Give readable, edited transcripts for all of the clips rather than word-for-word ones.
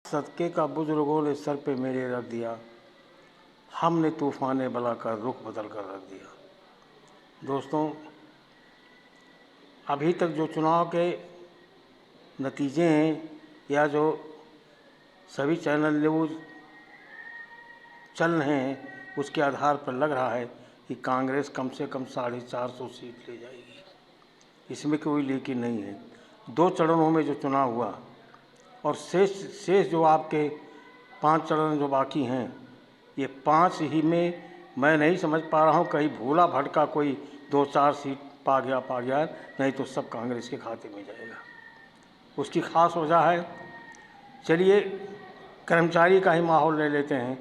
सदके का बुजुर्गों ने सर पे मेरे रख दिया, हमने तूफान बला का रुख बदल कर रख दिया। दोस्तों, अभी तक जो चुनाव के नतीजे हैं या जो सभी चैनल न्यूज़ चल रहे हैं उसके आधार पर लग रहा है कि कांग्रेस कम से कम 450 सीट ले जाएगी। इसमें कोई लेकिन नहीं है। 2 चरणों में जो चुनाव हुआ और शेष जो आपके 5 चरण जो बाकी हैं, ये 5 ही में मैं नहीं समझ पा रहा हूँ, कहीं भूला भटका कोई 2-4 सीट पा गया, नहीं तो सब कांग्रेस के खाते में जाएगा। उसकी ख़ास वजह है, चलिए कर्मचारी का ही माहौल ले लेते हैं।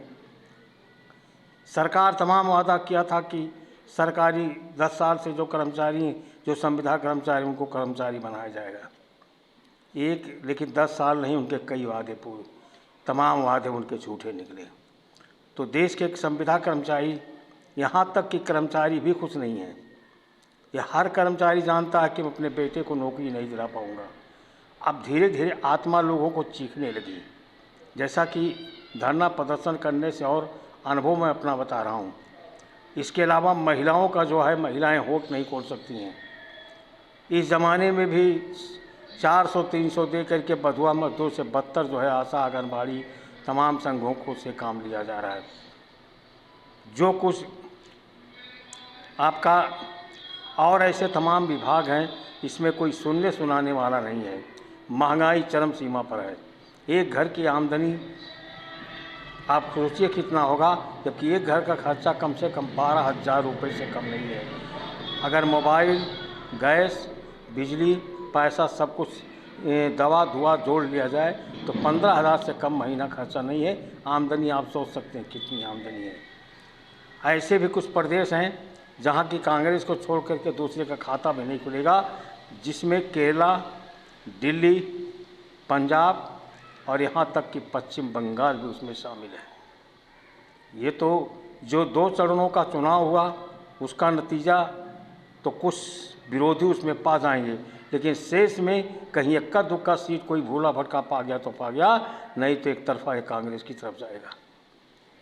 सरकार तमाम वादा किया था कि सरकारी 10 साल से जो कर्मचारी, जो संविदा कर्मचारी, उनको कर्मचारी बनाया जाएगा। लेकिन 10 साल नहीं, उनके कई वादे पूरे, तमाम वादे उनके झूठे निकले। तो देश के संविदा कर्मचारी, यहाँ तक कि कर्मचारी भी खुश नहीं है। यह हर कर्मचारी जानता है कि मैं अपने बेटे को नौकरी नहीं दिला पाऊँगा। अब धीरे धीरे आत्मा लोगों को चीखने लगी, जैसा कि धरना प्रदर्शन करने से और अनुभव मैं अपना बता रहा हूँ। इसके अलावा महिलाओं का जो है, महिलाएं होठ नहीं खोल सकती हैं। इस ज़माने में भी 400-300 दे करके बधुआ मजदूर से बदतर जो है आशा, आंगनबाड़ी, तमाम संघों को से काम लिया जा रहा है। जो कुछ आपका और ऐसे तमाम विभाग हैं, इसमें कोई सुनने सुनाने वाला नहीं है। महंगाई चरम सीमा पर है। एक घर की आमदनी आप सोचिए कितना होगा, जबकि एक घर का खर्चा कम से कम 12,000 रुपये से कम नहीं है। अगर मोबाइल, गैस, बिजली, पैसा सब कुछ, दवा दुआ जोड़ लिया जाए तो 15,000 से कम महीना खर्चा नहीं है। आमदनी आप सोच सकते हैं कितनी आमदनी है। ऐसे भी कुछ प्रदेश हैं जहां की कांग्रेस को छोड़ करके दूसरे का खाता भी नहीं खुलेगा, जिसमें केरला, दिल्ली, पंजाब और यहाँ तक कि पश्चिम बंगाल भी उसमें शामिल है। ये तो जो 2 चरणों का चुनाव हुआ उसका नतीजा तो कुछ विरोधी उसमें पा जाएंगे, लेकिन शेष में कहीं इक्का दुक्का सीट कोई भूला भटका पा गया तो पा गया, नहीं तो एक तरफा है कांग्रेस की तरफ जाएगा।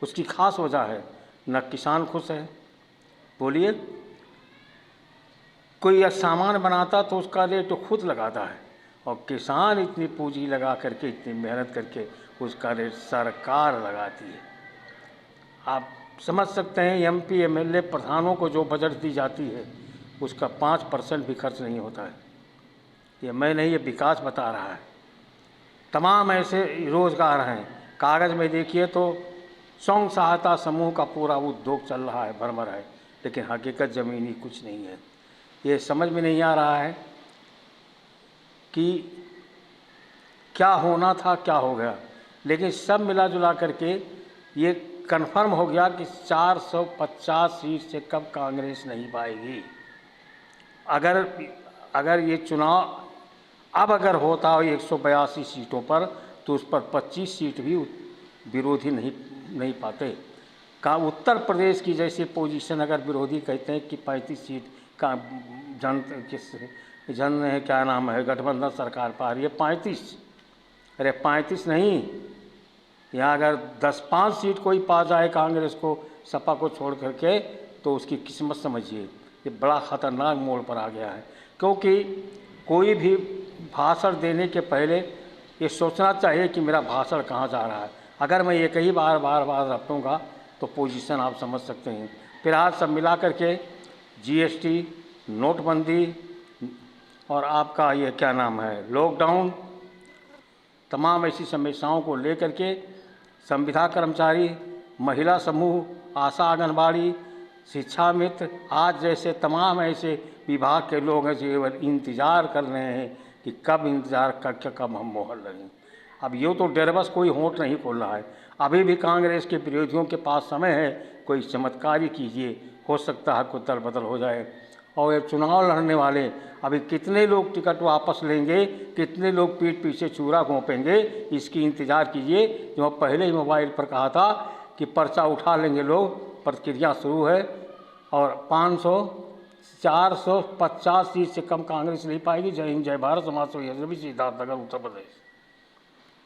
उसकी खास वजह है, न किसान खुश है। बोलिए, कोई सामान बनाता तो उसका रेट तो खुद लगाता है, और किसान इतनी पूंजी लगा करके, इतनी मेहनत करके उसका रेट सरकार लगाती है। आप समझ सकते हैं, एमपी, एमएलए, प्रधानों को जो बजट दी जाती है उसका 5% भी खर्च नहीं होता है। ये मैं नहीं, ये विकास बता रहा है। तमाम ऐसे रोज़गार हैं। कागज़ में देखिए तो स्वयं सहायता समूह का पूरा उद्योग चल रहा है, भरमर है, लेकिन हकीकत ज़मीनी कुछ नहीं है। ये समझ में नहीं आ रहा है कि क्या होना था, क्या हो गया। लेकिन सब मिला जुला करके ये कन्फर्म हो गया कि 450 सीट से कम कांग्रेस नहीं पाएगी। अगर ये चुनाव अब अगर होता हो 182 सीटों पर, तो उस पर 25 सीट भी विरोधी नहीं पाते। का उत्तर प्रदेश की जैसी पोजीशन, अगर विरोधी कहते हैं कि 35 सीट का क्या नाम है, गठबंधन सरकार पा रही है 35, अरे 35 नहीं, यहाँ अगर 10-5 सीट कोई पा जाए कांग्रेस को, सपा को छोड़ करके, तो उसकी किस्मत समझिए। ये बड़ा ख़तरनाक मोड़ पर आ गया है, क्योंकि कोई भी भाषण देने के पहले ये सोचना चाहिए कि मेरा भाषण कहाँ जा रहा है। अगर मैं एक ही बार रटूँगा तो पोजीशन आप समझ सकते हैं। फिर आज सब मिला करके जीएसटी, नोटबंदी और आपका ये क्या नाम है, लॉकडाउन, तमाम ऐसी समस्याओं को लेकर के संविदा कर्मचारी, महिला समूह, आशा, आंगनबाड़ी, शिक्षा मित्र, आज जैसे तमाम ऐसे विभाग के लोग हैं जो इंतज़ार कर रहे हैं कि कब हम मोहर लगें। अब ये तो डेरबस कोई होंठ नहीं खोल रहा है। अभी भी कांग्रेस के विरोधियों के पास समय है, कोई चमत्कारी कीजिए, हो सकता है कोई दल बदल हो जाए। और ये चुनाव लड़ने वाले अभी कितने लोग टिकट वापस लेंगे, कितने लोग पीठ पीछे चूरा घोंपेंगे, इसकी इंतज़ार कीजिए। जो पहले ही मोबाइल पर कहा था कि पर्चा उठा लेंगे लोग, प्रक्रिया शुरू है। और 450 सीट से कम कांग्रेस नहीं पाएगी। जय हिंद, जय भारत। समाज सेवी सिद्धार्थनगर, उत्तर प्रदेश।